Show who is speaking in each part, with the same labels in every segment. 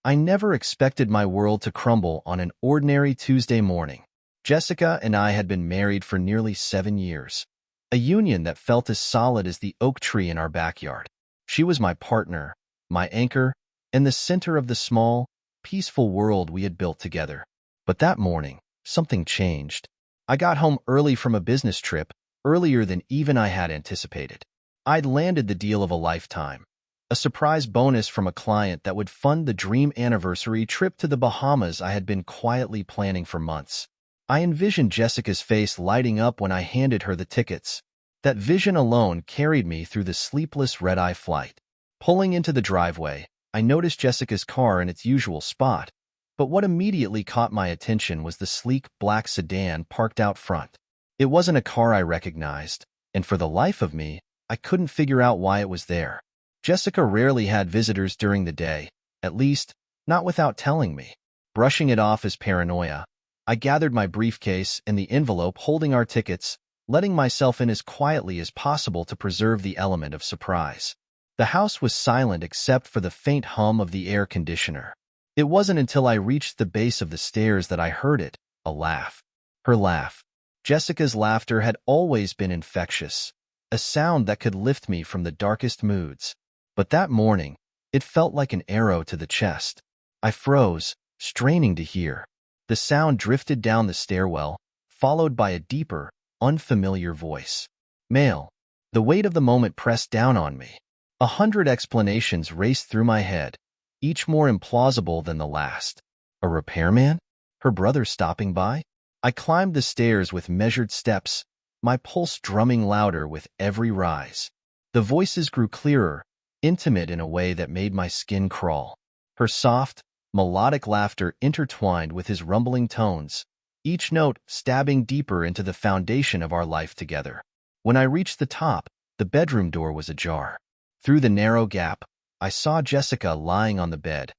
Speaker 1: I never expected my world to crumble on an ordinary Tuesday morning. Jessica and I had been married for nearly 7 years, a union that felt as solid as the oak tree in our backyard. She was my partner, my anchor, and the center of the small, peaceful world we had built together. But that morning, something changed. I got home early from a business trip, earlier than even I had anticipated. I'd landed the deal of a lifetime, a surprise bonus from a client that would fund the dream anniversary trip to the Bahamas I had been quietly planning for months. I envisioned Jessica's face lighting up when I handed her the tickets. That vision alone carried me through the sleepless red-eye flight. Pulling into the driveway, I noticed Jessica's car in its usual spot, but what immediately caught my attention was the sleek black sedan parked out front. It wasn't a car I recognized, and for the life of me, I couldn't figure out why it was there. Jessica rarely had visitors during the day, at least, not without telling me. Brushing it off as paranoia, I gathered my briefcase and the envelope holding our tickets, letting myself in as quietly as possible to preserve the element of surprise. The house was silent except for the faint hum of the air conditioner. It wasn't until I reached the base of the stairs that I heard it, a laugh. Her laugh. Jessica's laughter had always been infectious, a sound that could lift me from the darkest moods. But that morning, it felt like an arrow to the chest. I froze, straining to hear. The sound drifted down the stairwell, followed by a deeper, unfamiliar voice. Male. The weight of the moment pressed down on me. 100 explanations raced through my head, each more implausible than the last. A repairman? Her brother stopping by? I climbed the stairs with measured steps, my pulse drumming louder with every rise. The voices grew clearer, intimate in a way that made my skin crawl. Her soft, melodic laughter intertwined with his rumbling tones, each note stabbing deeper into the foundation of our life together. When I reached the top, the bedroom door was ajar. Through the narrow gap, I saw Jessica lying on the bed,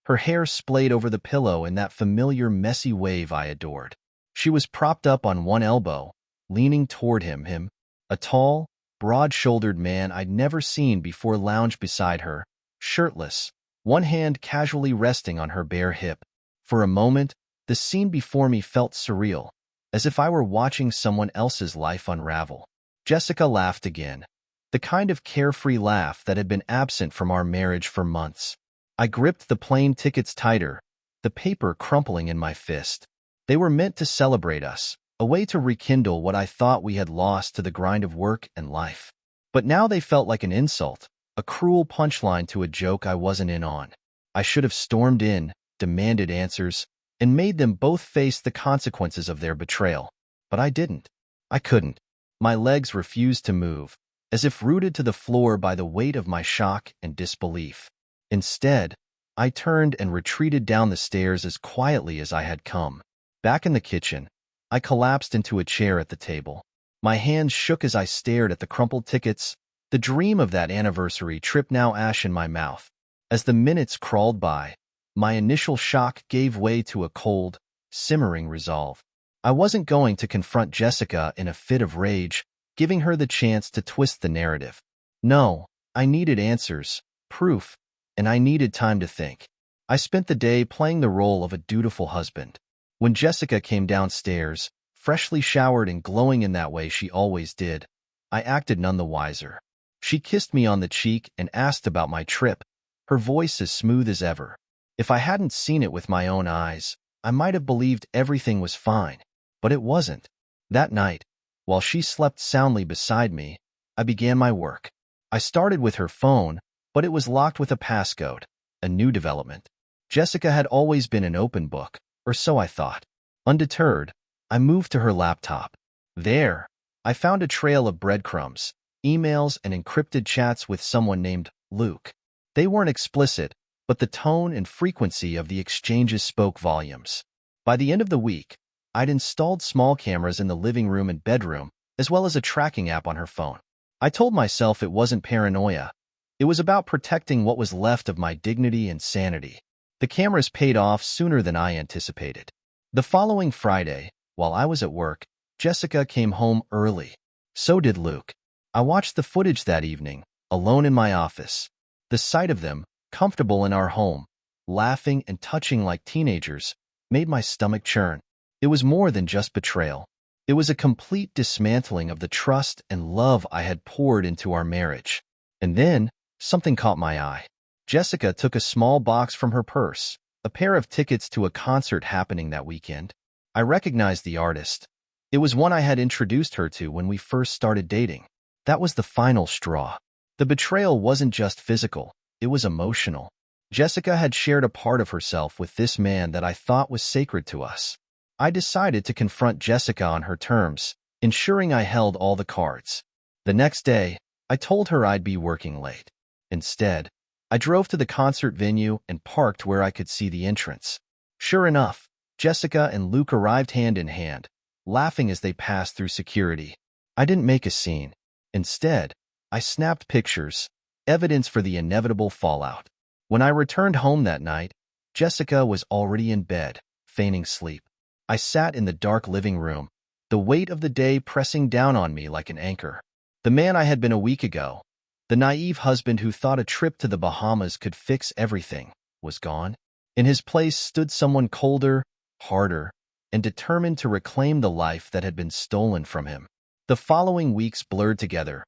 Speaker 1: her hair splayed over the pillow in that familiar messy wave I adored. She was propped up on one elbow, leaning toward him. A tall, broad-shouldered man I'd never seen before lounged beside her, shirtless, one hand casually resting on her bare hip. For a moment, the scene before me felt surreal, as if I were watching someone else's life unravel. Jessica laughed again, the kind of carefree laugh that had been absent from our marriage for months. I gripped the plane tickets tighter, the paper crumpling in my fist. They were meant to celebrate us, a way to rekindle what I thought we had lost to the grind of work and life. But now they felt like an insult, a cruel punchline to a joke I wasn't in on. I should have stormed in, demanded answers, and made them both face the consequences of their betrayal. But I didn't. I couldn't. My legs refused to move, as if rooted to the floor by the weight of my shock and disbelief. Instead, I turned and retreated down the stairs as quietly as I had come. Back in the kitchen, I collapsed into a chair at the table. My hands shook as I stared at the crumpled tickets, the dream of that anniversary trip now ash in my mouth. As the minutes crawled by, my initial shock gave way to a cold, simmering resolve. I wasn't going to confront Jessica in a fit of rage, giving her the chance to twist the narrative. No, I needed answers, proof, and I needed time to think. I spent the day playing the role of a dutiful husband. When Jessica came downstairs, freshly showered and glowing in that way she always did, I acted none the wiser. She kissed me on the cheek and asked about my trip, her voice as smooth as ever. If I hadn't seen it with my own eyes, I might have believed everything was fine, but it wasn't. That night, while she slept soundly beside me, I began my work. I started with her phone, but it was locked with a passcode, a new development. Jessica had always been an open book, or so I thought. Undeterred, I moved to her laptop. There, I found a trail of breadcrumbs, emails, and encrypted chats with someone named Luke. They weren't explicit, but the tone and frequency of the exchanges spoke volumes. By the end of the week, I'd installed small cameras in the living room and bedroom, as well as a tracking app on her phone. I told myself it wasn't paranoia. It was about protecting what was left of my dignity and sanity. The cameras paid off sooner than I anticipated. The following Friday, while I was at work, Jessica came home early. So did Luke. I watched the footage that evening, alone in my office. The sight of them, comfortable in our home, laughing and touching like teenagers, made my stomach churn. It was more than just betrayal. It was a complete dismantling of the trust and love I had poured into our marriage. And then, something caught my eye. Jessica took a small box from her purse, a pair of tickets to a concert happening that weekend. I recognized the artist. It was one I had introduced her to when we first started dating. That was the final straw. The betrayal wasn't just physical, it was emotional. Jessica had shared a part of herself with this man that I thought was sacred to us. I decided to confront Jessica on her terms, ensuring I held all the cards. The next day, I told her I'd be working late. Instead, I drove to the concert venue and parked where I could see the entrance. Sure enough, Jessica and Luke arrived hand in hand, laughing as they passed through security. I didn't make a scene. Instead, I snapped pictures, evidence for the inevitable fallout. When I returned home that night, Jessica was already in bed, feigning sleep. I sat in the dark living room, the weight of the day pressing down on me like an anchor. The man I had been a week ago, the naive husband who thought a trip to the Bahamas could fix everything, was gone. In his place stood someone colder, harder, and determined to reclaim the life that had been stolen from him. The following weeks blurred together,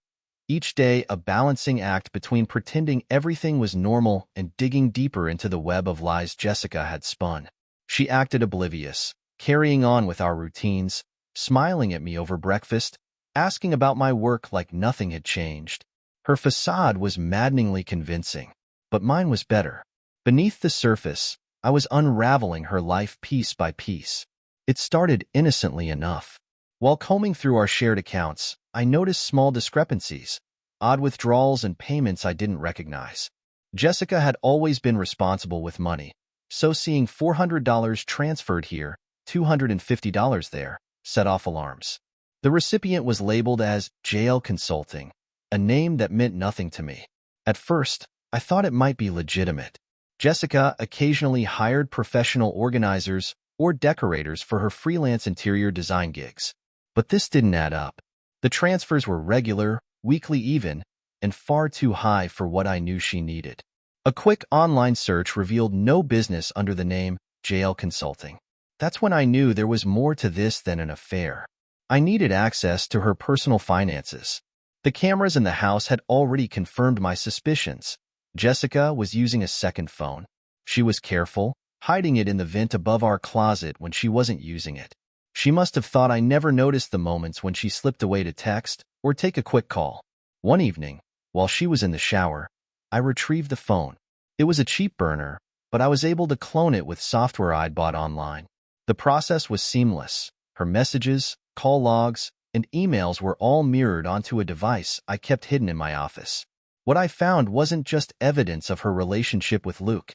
Speaker 1: each day a balancing act between pretending everything was normal and digging deeper into the web of lies Jessica had spun. She acted oblivious, carrying on with our routines, smiling at me over breakfast, asking about my work like nothing had changed. Her facade was maddeningly convincing, but mine was better. Beneath the surface, I was unraveling her life piece by piece. It started innocently enough. While combing through our shared accounts, I noticed small discrepancies, odd withdrawals and payments I didn't recognize. Jessica had always been responsible with money, so seeing $400 transferred here, $250 there, set off alarms. The recipient was labeled as JL Consulting, a name that meant nothing to me. At first, I thought it might be legitimate. Jessica occasionally hired professional organizers or decorators for her freelance interior design gigs. But this didn't add up. The transfers were regular, weekly even, and far too high for what I knew she needed. A quick online search revealed no business under the name JL Consulting. That's when I knew there was more to this than an affair. I needed access to her personal finances. The cameras in the house had already confirmed my suspicions. Jessica was using a second phone. She was careful, hiding it in the vent above our closet when she wasn't using it. She must have thought I never noticed the moments when she slipped away to text or take a quick call. One evening, while she was in the shower, I retrieved the phone. It was a cheap burner, but I was able to clone it with software I'd bought online. The process was seamless. Her messages, call logs, and emails were all mirrored onto a device I kept hidden in my office. What I found wasn't just evidence of her relationship with Luke.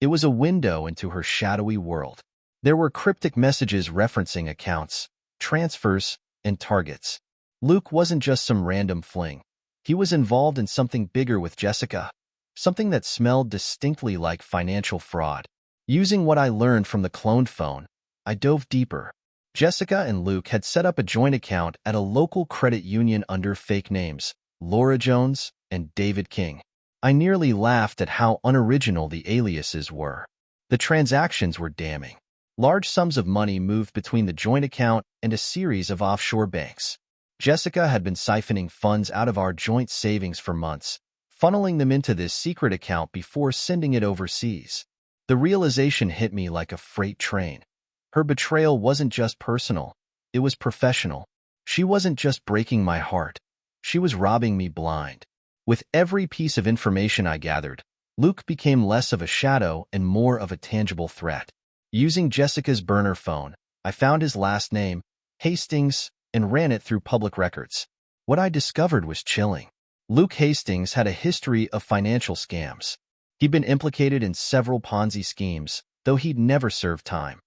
Speaker 1: It was a window into her shadowy world. There were cryptic messages referencing accounts, transfers, and targets. Luke wasn't just some random fling. He was involved in something bigger with Jessica, something that smelled distinctly like financial fraud. Using what I learned from the cloned phone, I dove deeper. Jessica and Luke had set up a joint account at a local credit union under fake names, Laura Jones and David King. I nearly laughed at how unoriginal the aliases were. The transactions were damning. Large sums of money moved between the joint account and a series of offshore banks. Jessica had been siphoning funds out of our joint savings for months, funneling them into this secret account before sending it overseas. The realization hit me like a freight train. Her betrayal wasn't just personal, it was professional. She wasn't just breaking my heart, she was robbing me blind. With every piece of information I gathered, Luke became less of a shadow and more of a tangible threat. Using Jessica's burner phone, I found his last name, Hastings, and ran it through public records. What I discovered was chilling. Luke Hastings had a history of financial scams. He'd been implicated in several Ponzi schemes, though he'd never served time,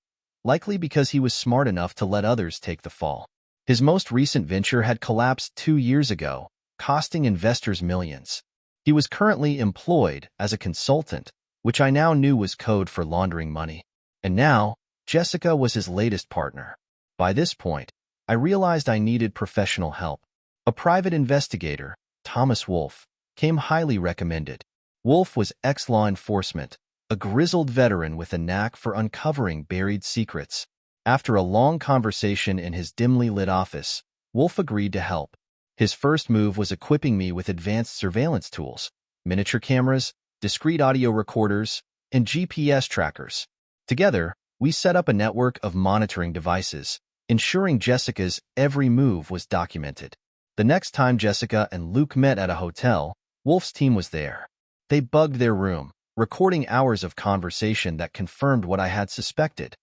Speaker 1: likely because he was smart enough to let others take the fall. His most recent venture had collapsed 2 years ago, costing investors millions. He was currently employed as a consultant, which I now knew was code for laundering money. And now, Jessica was his latest partner. By this point, I realized I needed professional help. A private investigator, Thomas Wolfe, came highly recommended. Wolfe was ex-law enforcement, a grizzled veteran with a knack for uncovering buried secrets. After a long conversation in his dimly lit office, Wolf agreed to help. His first move was equipping me with advanced surveillance tools, miniature cameras, discrete audio recorders, and GPS trackers. Together, we set up a network of monitoring devices, ensuring Jessica's every move was documented. The next time Jessica and Luke met at a hotel, Wolf's team was there. They bugged their room, recording hours of conversation that confirmed what I had suspected.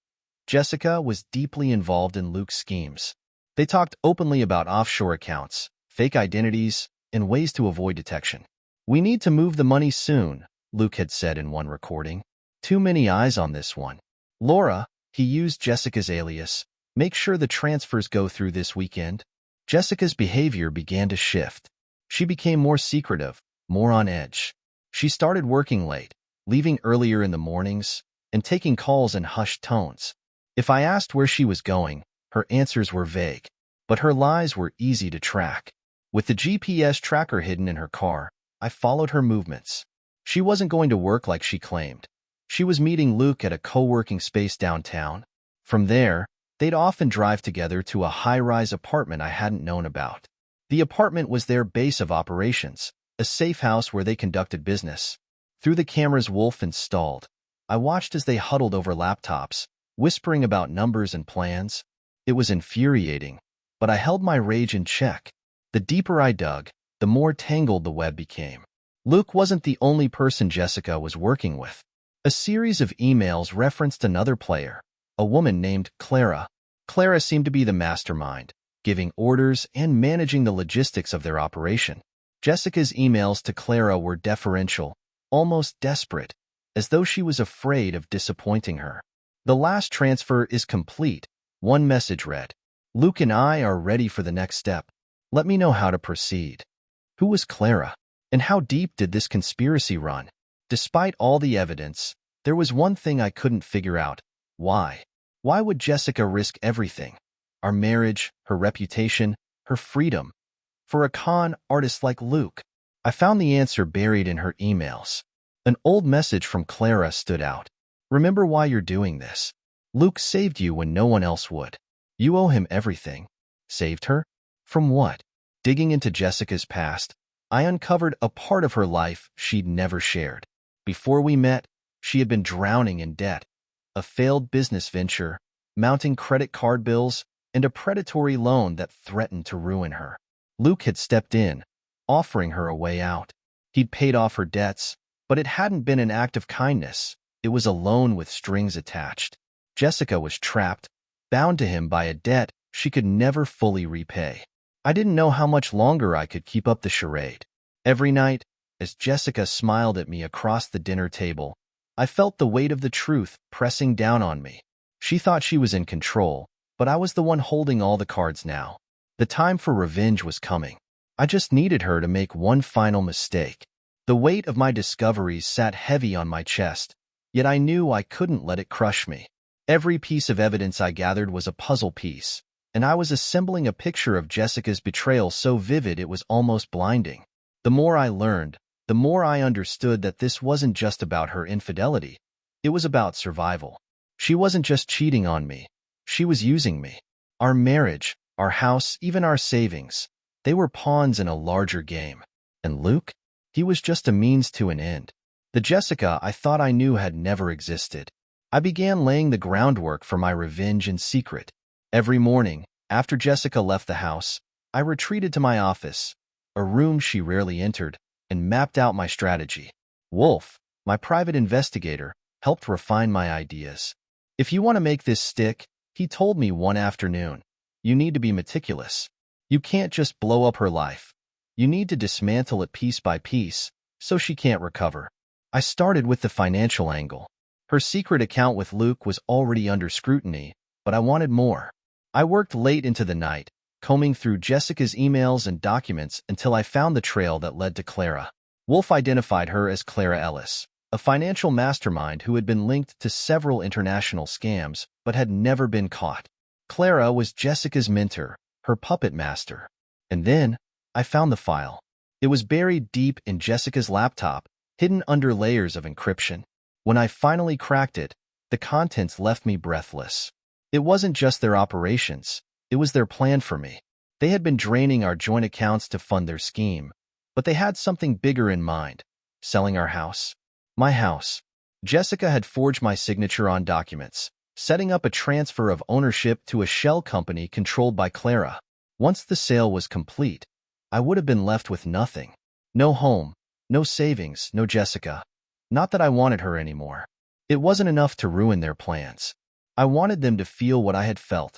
Speaker 1: Jessica was deeply involved in Luke's schemes. They talked openly about offshore accounts, fake identities, and ways to avoid detection. "We need to move the money soon," Luke had said in one recording. "Too many eyes on this one. Laura," he used Jessica's alias, "make sure the transfers go through this weekend." Jessica's behavior began to shift. She became more secretive, more on edge. She started working late, leaving earlier in the mornings, and taking calls in hushed tones. If I asked where she was going, her answers were vague, but her lies were easy to track. With the GPS tracker hidden in her car, I followed her movements. She wasn't going to work like she claimed. She was meeting Luke at a co-working space downtown. From there, they'd often drive together to a high-rise apartment I hadn't known about. The apartment was their base of operations, a safe house where they conducted business. Through the cameras Wolf installed, I watched as they huddled over laptops, whispering about numbers and plans. It was infuriating, but I held my rage in check. The deeper I dug, the more tangled the web became. Luke wasn't the only person Jessica was working with. A series of emails referenced another player, a woman named Clara. Clara seemed to be the mastermind, giving orders and managing the logistics of their operation. Jessica's emails to Clara were deferential, almost desperate, as though she was afraid of disappointing her. "The last transfer is complete," one message read. "Luke and I are ready for the next step. Let me know how to proceed." Who was Clara? And how deep did this conspiracy run? Despite all the evidence, there was one thing I couldn't figure out. Why? Why would Jessica risk everything? Our marriage, her reputation, her freedom, for a con artist like Luke? I found the answer buried in her emails. An old message from Clara stood out. "Remember why you're doing this. Luke saved you when no one else would. You owe him everything." Saved her? From what? Digging into Jessica's past, I uncovered a part of her life she'd never shared. Before we met, she had been drowning in debt, a failed business venture, mounting credit card bills, and a predatory loan that threatened to ruin her. Luke had stepped in, offering her a way out. He'd paid off her debts, but it hadn't been an act of kindness. It was a loan with strings attached. Jessica was trapped, bound to him by a debt she could never fully repay. I didn't know how much longer I could keep up the charade. Every night, as Jessica smiled at me across the dinner table, I felt the weight of the truth pressing down on me. She thought she was in control, but I was the one holding all the cards now. The time for revenge was coming. I just needed her to make one final mistake. The weight of my discoveries sat heavy on my chest, yet I knew I couldn't let it crush me. Every piece of evidence I gathered was a puzzle piece, and I was assembling a picture of Jessica's betrayal so vivid it was almost blinding. The more I learned, the more I understood that this wasn't just about her infidelity. It was about survival. She wasn't just cheating on me. She was using me. Our marriage, our house, even our savings, they were pawns in a larger game. And Luke? He was just a means to an end. The Jessica I thought I knew had never existed. I began laying the groundwork for my revenge in secret. Every morning, after Jessica left the house, I retreated to my office, a room she rarely entered, and mapped out my strategy. Wolf, my private investigator, helped refine my ideas. "If you want to make this stick," he told me one afternoon, "you need to be meticulous. You can't just blow up her life. You need to dismantle it piece by piece, so she can't recover." I started with the financial angle. Her secret account with Luke was already under scrutiny, but I wanted more. I worked late into the night, combing through Jessica's emails and documents until I found the trail that led to Clara. Wolf identified her as Clara Ellis, a financial mastermind who had been linked to several international scams but had never been caught. Clara was Jessica's mentor, her puppet master. And then, I found the file. It was buried deep in Jessica's laptop, hidden under layers of encryption. When I finally cracked it, the contents left me breathless. It wasn't just their operations, it was their plan for me. They had been draining our joint accounts to fund their scheme, but they had something bigger in mind: selling our house. My house. Jessica had forged my signature on documents, setting up a transfer of ownership to a shell company controlled by Clara. Once the sale was complete, I would have been left with nothing. No home, no savings, no Jessica. Not that I wanted her anymore. It wasn't enough to ruin their plans. I wanted them to feel what I had felt: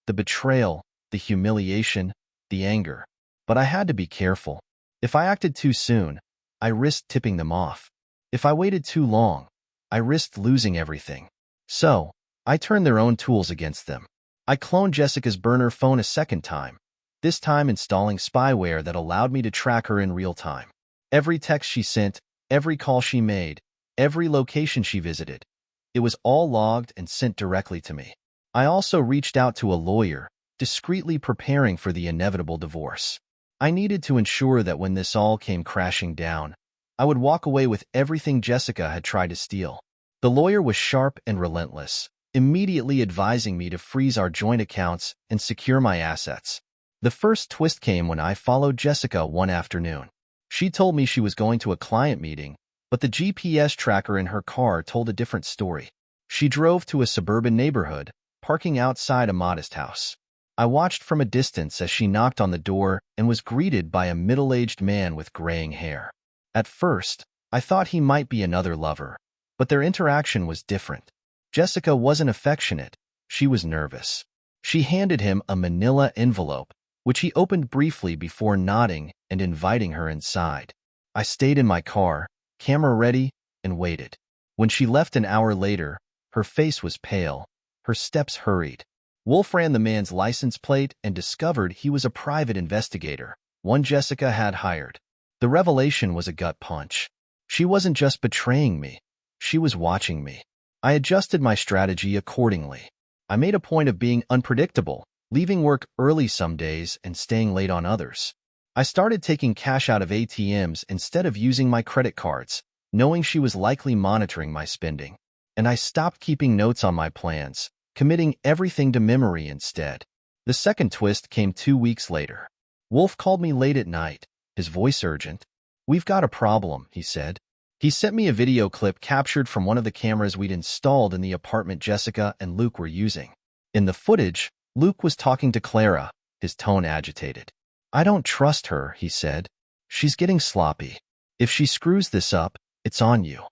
Speaker 1: the betrayal, the humiliation, the anger. But I had to be careful. If I acted too soon, I risked tipping them off. If I waited too long, I risked losing everything. So, I turned their own tools against them. I cloned Jessica's burner phone a second time, this time installing spyware that allowed me to track her in real time. Every text she sent, every call she made, every location she visited. It was all logged and sent directly to me. I also reached out to a lawyer, discreetly preparing for the inevitable divorce. I needed to ensure that when this all came crashing down, I would walk away with everything Jessica had tried to steal. The lawyer was sharp and relentless, immediately advising me to freeze our joint accounts and secure my assets. The first twist came when I followed Jessica one afternoon. She told me she was going to a client meeting, but the GPS tracker in her car told a different story. She drove to a suburban neighborhood, parking outside a modest house. I watched from a distance as she knocked on the door and was greeted by a middle-aged man with graying hair. At first, I thought he might be another lover, but their interaction was different. Jessica wasn't affectionate, she was nervous. She handed him a manila envelope, which he opened briefly before nodding and inviting her inside. I stayed in my car, camera ready, and waited. When she left an hour later, her face was pale, her steps hurried. Wolf ran the man's license plate and discovered he was a private investigator, one Jessica had hired. The revelation was a gut punch. She wasn't just betraying me, she was watching me. I adjusted my strategy accordingly. I made a point of being unpredictable, leaving work early some days and staying late on others. I started taking cash out of ATMs instead of using my credit cards, knowing she was likely monitoring my spending. And I stopped keeping notes on my plans, committing everything to memory instead. The second twist came 2 weeks later. Wolf called me late at night, his voice urgent. "We've got a problem," he said. He sent me a video clip captured from one of the cameras we'd installed in the apartment Jessica and Luke were using. In the footage, Luke was talking to Clara, his tone agitated. "I don't trust her," he said. "She's getting sloppy. If she screws this up, it's on you."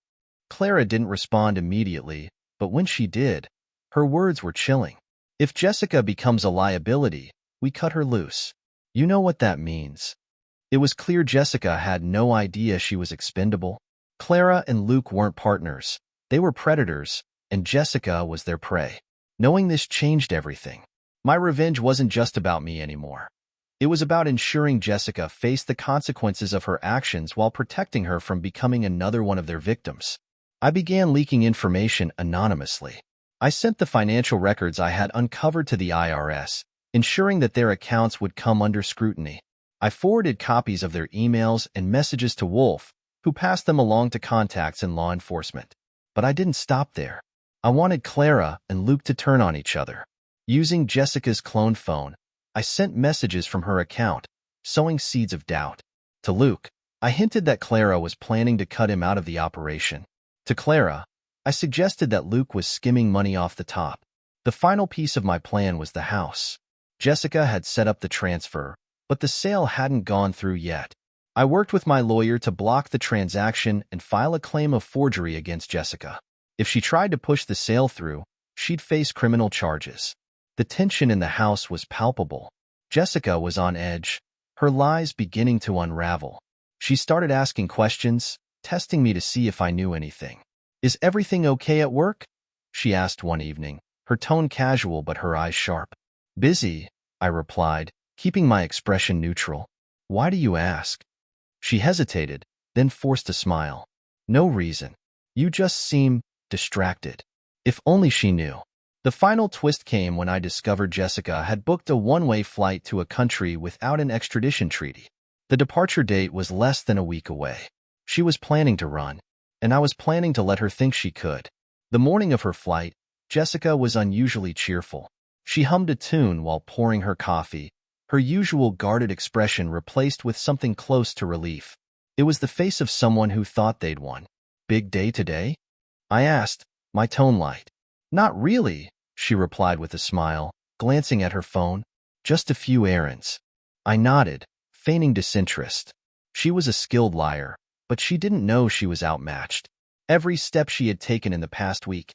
Speaker 1: Clara didn't respond immediately, but when she did, her words were chilling. "If Jessica becomes a liability, we cut her loose. You know what that means." It was clear Jessica had no idea she was expendable. Clara and Luke weren't partners. They were predators, and Jessica was their prey. Knowing this changed everything. My revenge wasn't just about me anymore. It was about ensuring Jessica faced the consequences of her actions while protecting her from becoming another one of their victims. I began leaking information anonymously. I sent the financial records I had uncovered to the IRS, ensuring that their accounts would come under scrutiny. I forwarded copies of their emails and messages to Wolf, who passed them along to contacts in law enforcement. But I didn't stop there. I wanted Clara and Luke to turn on each other. Using Jessica's cloned phone, I sent messages from her account, sowing seeds of doubt. To Luke, I hinted that Clara was planning to cut him out of the operation. To Clara, I suggested that Luke was skimming money off the top. The final piece of my plan was the house. Jessica had set up the transfer, but the sale hadn't gone through yet. I worked with my lawyer to block the transaction and file a claim of forgery against Jessica. If she tried to push the sale through, she'd face criminal charges. The tension in the house was palpable. Jessica was on edge, her lies beginning to unravel. She started asking questions, testing me to see if I knew anything. "Is everything okay at work?" she asked one evening, her tone casual but her eyes sharp. "Busy," I replied, keeping my expression neutral. "Why do you ask?" She hesitated, then forced a smile. "No reason. You just seem distracted." If only she knew. The final twist came when I discovered Jessica had booked a one-way flight to a country without an extradition treaty. The departure date was less than a week away. She was planning to run. and I was planning to let her think she could. The morning of her flight, Jessica was unusually cheerful. She hummed a tune while pouring her coffee, her usual guarded expression replaced with something close to relief. It was the face of someone who thought they'd won. "Big day today?" I asked, my tone light. "Not really," she replied with a smile, glancing at her phone. "Just a few errands." I nodded, feigning disinterest. She was a skilled liar, but she didn't know she was outmatched. Every step she had taken in the past week,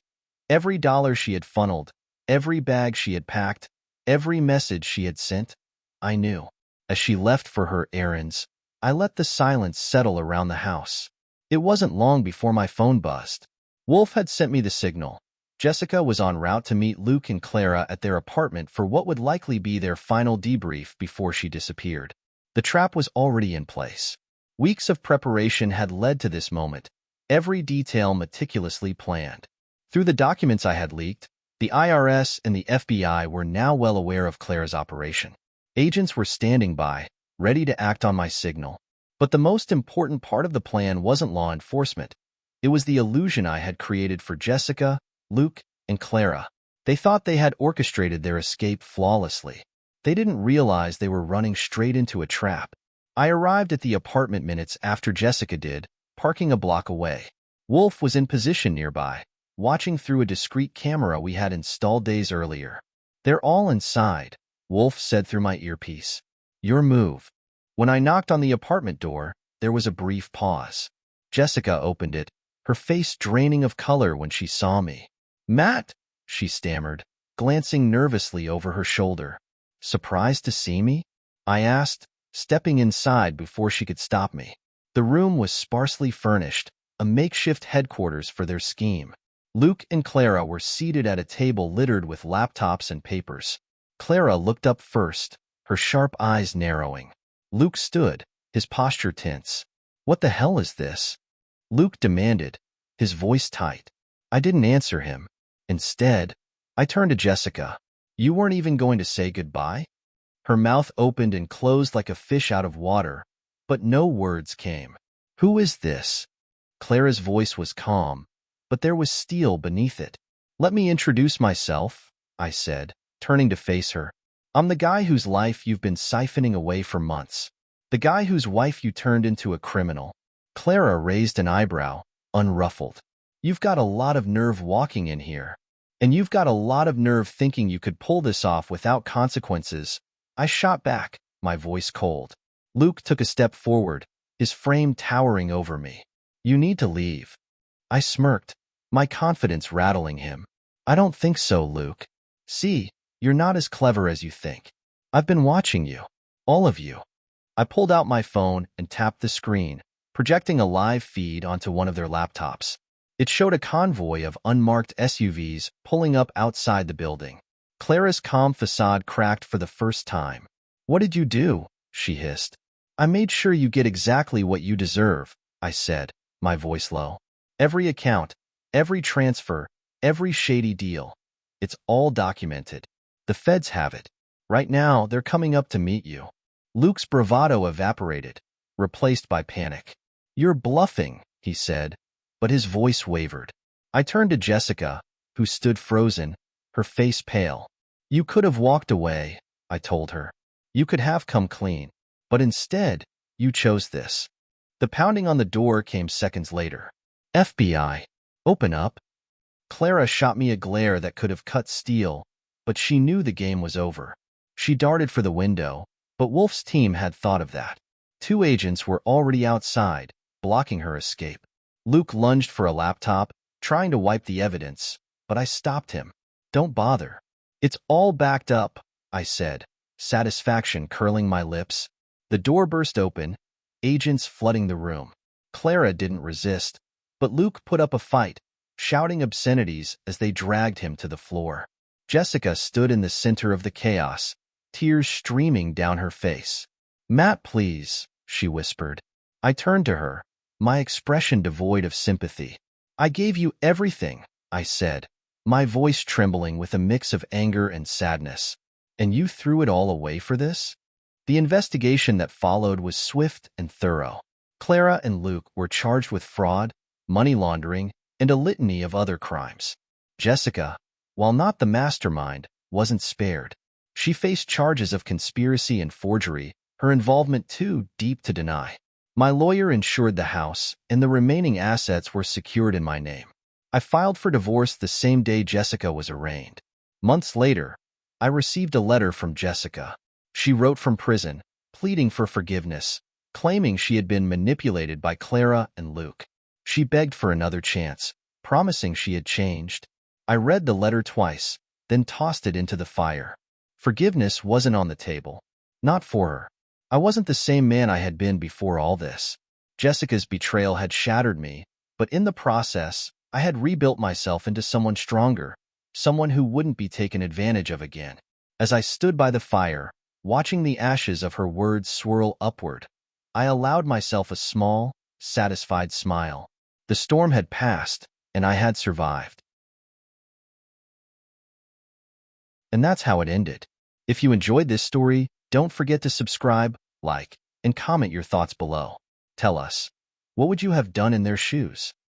Speaker 1: every dollar she had funneled, every bag she had packed, every message she had sent, I knew. As she left for her errands, I let the silence settle around the house. It wasn't long before my phone buzzed. Wolf had sent me the signal. Jessica was en route to meet Luke and Clara at their apartment for what would likely be their final debrief before she disappeared. The trap was already in place. Weeks of preparation had led to this moment, every detail meticulously planned. Through the documents I had leaked, the IRS and the FBI were now well aware of Clara's operation. Agents were standing by, ready to act on my signal. But the most important part of the plan wasn't law enforcement. It was the illusion I had created for Jessica, Luke, and Clara. They thought they had orchestrated their escape flawlessly. They didn't realize they were running straight into a trap. I arrived at the apartment minutes after Jessica did, parking a block away. Wolf was in position nearby, watching through a discreet camera we had installed days earlier. "They're all inside," Wolf said through my earpiece. "Your move." When I knocked on the apartment door, there was a brief pause. Jessica opened it, her face draining of color when she saw me. "Matt," she stammered, glancing nervously over her shoulder. "Surprised to see me?" I asked, stepping inside before she could stop me. The room was sparsely furnished, a makeshift headquarters for their scheme. Luke and Clara were seated at a table littered with laptops and papers. Clara looked up first, her sharp eyes narrowing. Luke stood, his posture tense. "What the hell is this?" Luke demanded, his voice tight. I didn't answer him. Instead, I turned to Jessica. "You weren't even going to say goodbye?" Her mouth opened and closed like a fish out of water, but no words came. "Who is this?" Clara's voice was calm, but there was steel beneath it. "Let me introduce myself," I said, turning to face her. "I'm the guy whose life you've been siphoning away for months. The guy whose wife you turned into a criminal." Clara raised an eyebrow, unruffled. "You've got a lot of nerve walking in here. And you've got a lot of nerve thinking you could pull this off without consequences." I shot back, my voice cold. Luke took a step forward, his frame towering over me. "You need to leave." I smirked, my confidence rattling him. "I don't think so, Luke. See, you're not as clever as you think. I've been watching you. All of you." I pulled out my phone and tapped the screen, projecting a live feed onto one of their laptops. It showed a convoy of unmarked SUVs pulling up outside the building. Clara's calm facade cracked for the first time. "What did you do?" she hissed. "I made sure you get exactly what you deserve," I said, my voice low. "Every account, every transfer, every shady deal. It's all documented. The feds have it. Right now, they're coming up to meet you." Luke's bravado evaporated, replaced by panic. "You're bluffing," he said, but his voice wavered. I turned to Jessica, who stood frozen, her face pale. "You could have walked away," I told her. "You could have come clean. But instead, you chose this." The pounding on the door came seconds later. "FBI, open up." Clara shot me a glare that could have cut steel, but she knew the game was over. She darted for the window, but Wolf's team had thought of that. Two agents were already outside, blocking her escape. Luke lunged for a laptop, trying to wipe the evidence, but I stopped him. "Don't bother. It's all backed up," I said, satisfaction curling my lips. The door burst open, agents flooding the room. Clara didn't resist, but Luke put up a fight, shouting obscenities as they dragged him to the floor. Jessica stood in the center of the chaos, tears streaming down her face. "Matt, please," she whispered. I turned to her, my expression devoid of sympathy. "I gave you everything," I said, my voice trembling with a mix of anger and sadness. "And you threw it all away for this?" The investigation that followed was swift and thorough. Clara and Luke were charged with fraud, money laundering, and a litany of other crimes. Jessica, while not the mastermind, wasn't spared. She faced charges of conspiracy and forgery, her involvement too deep to deny. My lawyer insured the house, and the remaining assets were secured in my name. I filed for divorce the same day Jessica was arraigned. Months later, I received a letter from Jessica. She wrote from prison, pleading for forgiveness, claiming she had been manipulated by Clara and Luke. She begged for another chance, promising she had changed. I read the letter twice, then tossed it into the fire. Forgiveness wasn't on the table. Not for her. I wasn't the same man I had been before all this. Jessica's betrayal had shattered me, but in the process, I had rebuilt myself into someone stronger, someone who wouldn't be taken advantage of again. As I stood by the fire, watching the ashes of her words swirl upward, I allowed myself a small, satisfied smile. The storm had passed, and I had survived. And that's how it ended. If you enjoyed this story, don't forget to subscribe, like, and comment your thoughts below. Tell us, what would you have done in their shoes?